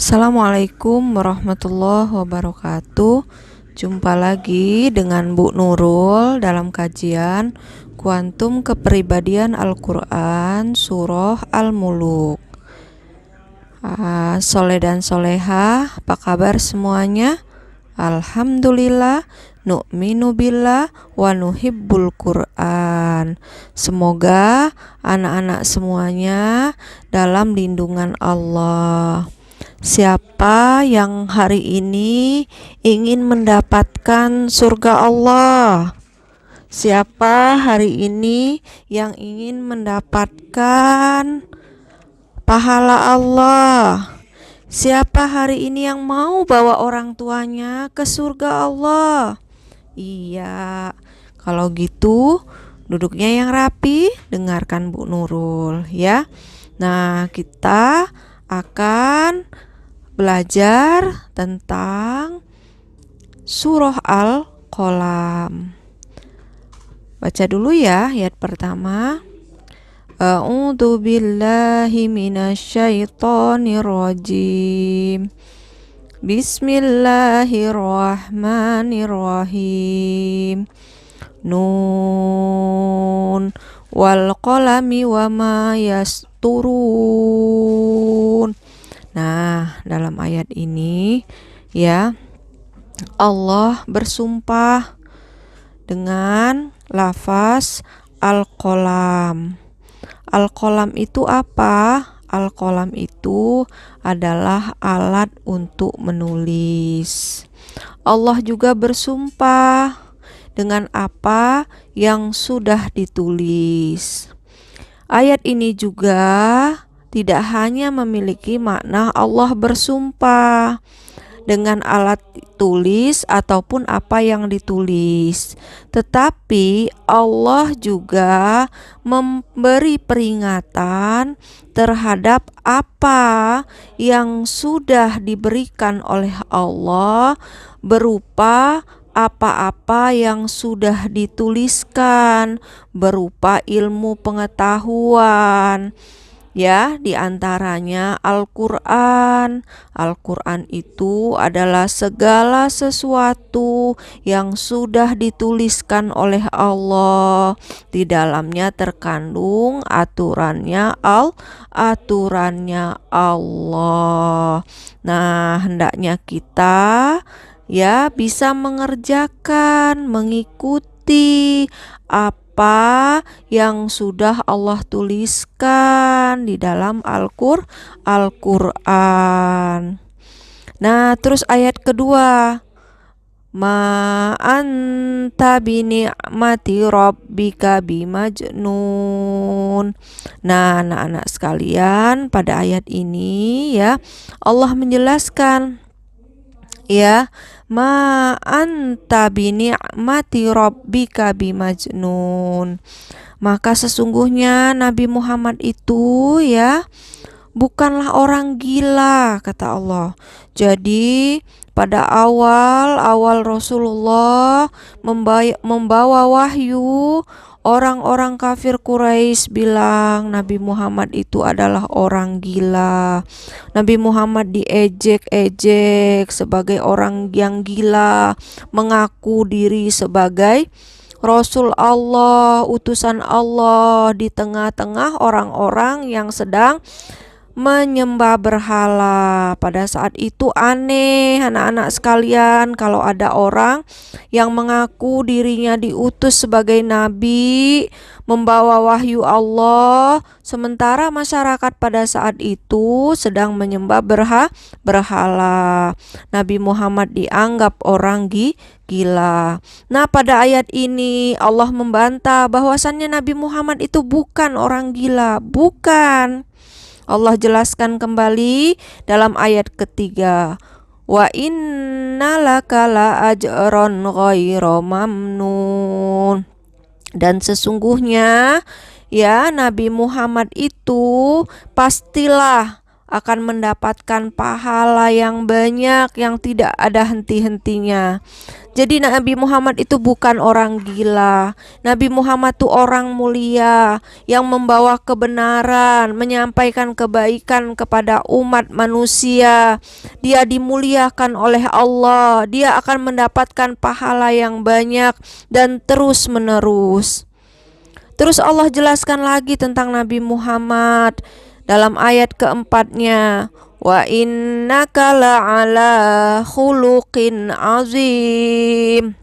Assalamualaikum warahmatullahi wabarakatuh. Jumpa lagi dengan Bu Nurul dalam kajian Kuantum Kepribadian Al-Quran Surah Al-Muluk. Soleh dan soleha, apa kabar semuanya? Alhamdulillah, nu'minu billah wa nuhibbul Qur'an. Semoga anak-anak semuanya dalam lindungan Allah. Siapa yang hari ini ingin mendapatkan surga Allah? Siapa hari ini yang ingin mendapatkan pahala Allah? Siapa hari ini yang mau bawa orang tuanya ke surga Allah? Iya, kalau gitu duduknya yang rapi, dengarkan Bu Nurul ya. Nah, kita akan belajar tentang surah Al-Qalam. Baca dulu ya ayat pertama. A'udzu billahi minasyaitonir rajim. Bismillahirrahmanirrahim. Nun wal qalami wama yasturun. Nah, dalam ayat ini ya, Allah bersumpah dengan lafaz Al-Qalam. Al-Qalam itu apa? Al-Qalam itu adalah alat untuk menulis. Allah juga bersumpah dengan apa yang sudah ditulis. Ayat ini juga tidak hanya memiliki makna Allah bersumpah dengan alat tulis ataupun apa yang ditulis, tetapi Allah juga memberi peringatan terhadap apa yang sudah diberikan oleh Allah berupa apa-apa yang sudah dituliskan berupa ilmu pengetahuan. Ya, diantaranya Al-Quran. Al-Quran itu adalah segala sesuatu yang sudah dituliskan oleh Allah. Di dalamnya terkandung aturannya Allah. Nah, hendaknya kita ya bisa mengerjakan, mengikuti apa yang sudah Allah tuliskan di dalam Al-Qur'an. Nah, terus ayat kedua, ma anta bini'mati rabbika bimajnun. Nah, anak-anak sekalian, pada ayat ini ya Allah menjelaskan ya, ma anta bini'mati rabbika bimajnun. Maka sesungguhnya Nabi Muhammad itu ya bukanlah orang gila, kata Allah. Jadi pada awal Rasulullah membawa wahyu, orang-orang kafir Quraisy bilang Nabi Muhammad itu adalah orang gila. Nabi Muhammad diejek-ejek sebagai orang yang gila, mengaku diri sebagai Rasul Allah, utusan Allah di tengah-tengah orang-orang yang sedang menyembah berhala. Pada saat itu aneh, anak-anak sekalian, kalau ada orang yang mengaku dirinya diutus sebagai nabi, membawa wahyu Allah, sementara masyarakat pada saat itu sedang menyembah berhala. Nabi Muhammad dianggap orang gila. Nah, pada ayat ini Allah membantah bahwasannya Nabi Muhammad itu bukan orang gila, bukan. Allah jelaskan kembali dalam ayat ketiga, wa inna laka la ajran ghairu mamnun. Dan sesungguhnya ya Nabi Muhammad itu pastilah akan mendapatkan pahala yang banyak yang tidak ada henti-hentinya. Jadi Nabi Muhammad itu bukan orang gila. Nabi Muhammad itu orang mulia yang membawa kebenaran, menyampaikan kebaikan kepada umat manusia. Dia dimuliakan oleh Allah. Dia akan mendapatkan pahala yang banyak dan terus menerus. Terus Allah jelaskan lagi tentang Nabi Muhammad dalam ayat keempatnya, wa innaka la'ala khuluqin azim.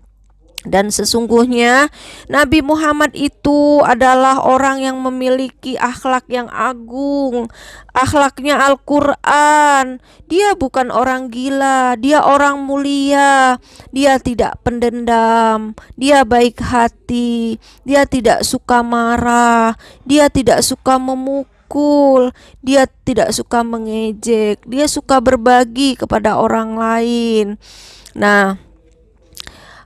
Dan sesungguhnya Nabi Muhammad itu adalah orang yang memiliki akhlak yang agung. Akhlaknya Al-Quran. Dia bukan orang gila, dia orang mulia. Dia tidak pendendam, dia baik hati, dia tidak suka marah, dia tidak suka memukul, dia tidak suka mengejek, dia suka berbagi kepada orang lain. Nah,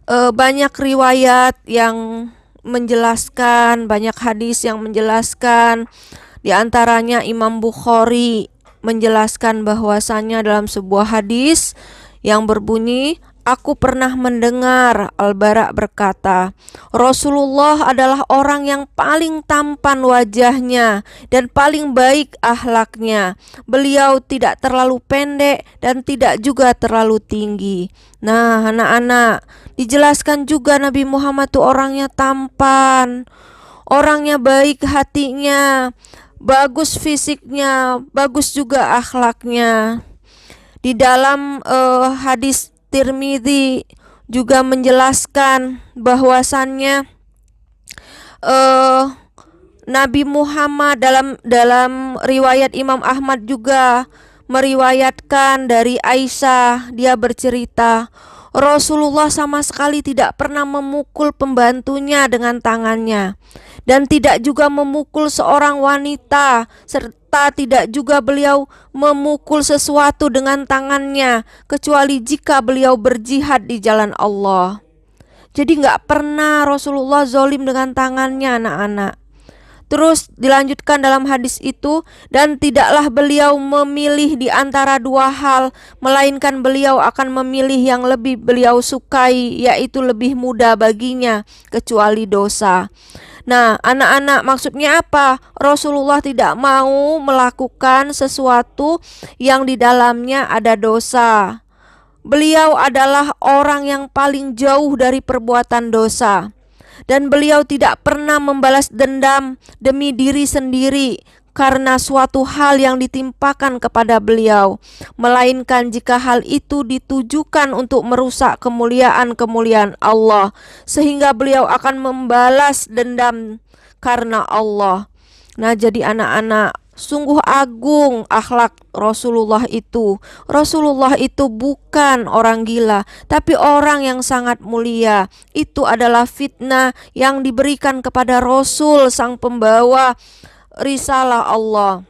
banyak riwayat yang menjelaskan, banyak hadis yang menjelaskan. Di antaranya Imam Bukhari menjelaskan bahwasanya dalam sebuah hadis yang berbunyi, aku pernah mendengar Al-Bara berkata, Rasulullah adalah orang yang paling tampan wajahnya dan paling baik akhlaknya. Beliau tidak terlalu pendek dan tidak juga terlalu tinggi. Nah, anak-anak, dijelaskan juga Nabi Muhammad itu orangnya tampan, orangnya baik hatinya, bagus fisiknya, bagus juga akhlaknya. Di dalam hadis Tirmidzi juga menjelaskan bahwasannya Nabi Muhammad dalam riwayat Imam Ahmad juga meriwayatkan dari Aisyah, dia bercerita, Rasulullah sama sekali tidak pernah memukul pembantunya dengan tangannya dan tidak juga memukul seorang wanita, serta tidak juga beliau memukul sesuatu dengan tangannya kecuali jika beliau berjihad di jalan Allah. Jadi gak pernah Rasulullah zolim dengan tangannya, anak-anak. Terus dilanjutkan dalam hadis itu, dan tidaklah beliau memilih di antara dua hal, melainkan beliau akan memilih yang lebih beliau sukai, yaitu lebih mudah baginya, kecuali dosa. Nah, anak-anak, maksudnya apa? Rasulullah tidak mau melakukan sesuatu yang di dalamnya ada dosa. Beliau adalah orang yang paling jauh dari perbuatan dosa. Dan beliau tidak pernah membalas dendam demi diri sendiri karena suatu hal yang ditimpakan kepada beliau, melainkan jika hal itu ditujukan untuk merusak kemuliaan-kemuliaan Allah, sehingga beliau akan membalas dendam karena Allah. Nah, jadi anak-anak, sungguh agung akhlak Rasulullah itu. Rasulullah itu bukan orang gila, tapi orang yang sangat mulia. Itu adalah fitnah yang diberikan kepada Rasul, sang pembawa risalah Allah.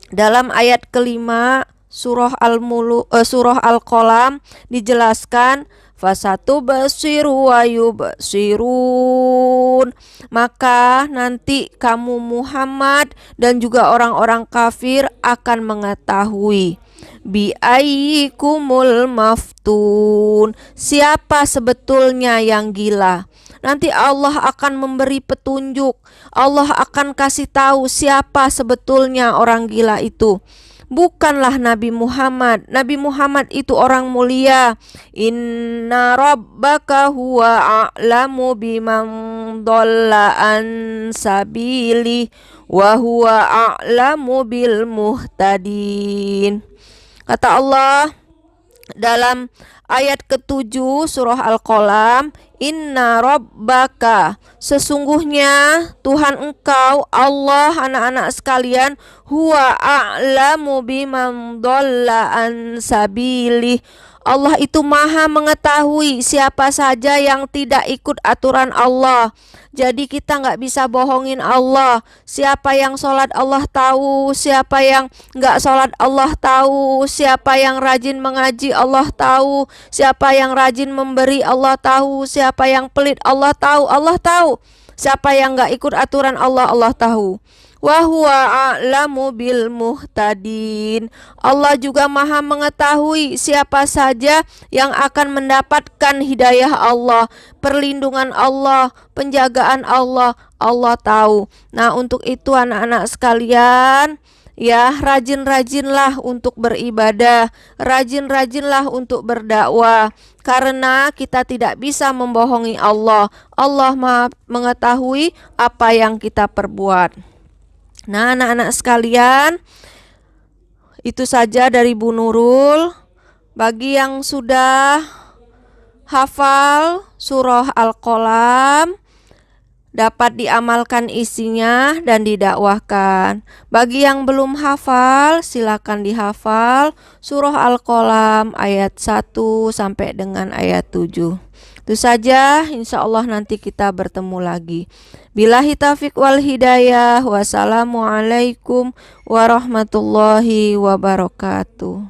Dalam ayat kelima surah Al-Qalam dijelaskan, fasatu basiru wa yubsirun. Maka nanti kamu Muhammad dan juga orang-orang kafir akan mengetahui bi ayyikumul maftun, siapa sebetulnya yang gila. Nanti Allah akan memberi petunjuk, Allah akan kasih tahu siapa sebetulnya orang gila itu. Bukanlah Nabi Muhammad. Nabi Muhammad itu orang mulia. Inna rabbaka huwa a'lamu biman dhalla an sabili wa huwa a'lamu bil muhtadin. Kata Allah dalam ayat ke-7 surah Al-Qalam, Inna rabbaka, sesungguhnya Tuhan engkau, Allah, anak-anak sekalian, huwa a'lamu biman dhalla an sabilih. Allah itu maha mengetahui siapa saja yang tidak ikut aturan Allah. Jadi kita gak bisa bohongin Allah. Siapa yang sholat Allah tahu, siapa yang gak sholat Allah tahu, siapa yang rajin mengaji Allah tahu, siapa yang rajin memberi Allah tahu, siapa yang pelit Allah tahu, Allah tahu. Siapa yang gak ikut aturan Allah, Allah tahu. wa huwa a'lamu bil muhtadin. Allah juga Maha mengetahui siapa saja yang akan mendapatkan hidayah Allah, perlindungan Allah, penjagaan Allah. Allah tahu. Nah, untuk itu anak-anak sekalian, ya, rajin-rajinlah untuk beribadah, rajin-rajinlah untuk berdakwah, karena kita tidak bisa membohongi Allah. Allah Maha mengetahui apa yang kita perbuat. Nah, anak-anak sekalian, itu saja dari Bu Nurul. Bagi yang sudah hafal surah Al-Qalam, dapat diamalkan isinya dan didakwahkan. Bagi yang belum hafal, silakan dihafal surah Al-Qalam ayat 1 sampai dengan ayat 7. Itu saja, insya Allah nanti kita bertemu lagi. Billahi taufiq wal hidayah. Wassalamualaikum warahmatullahi wabarakatuh.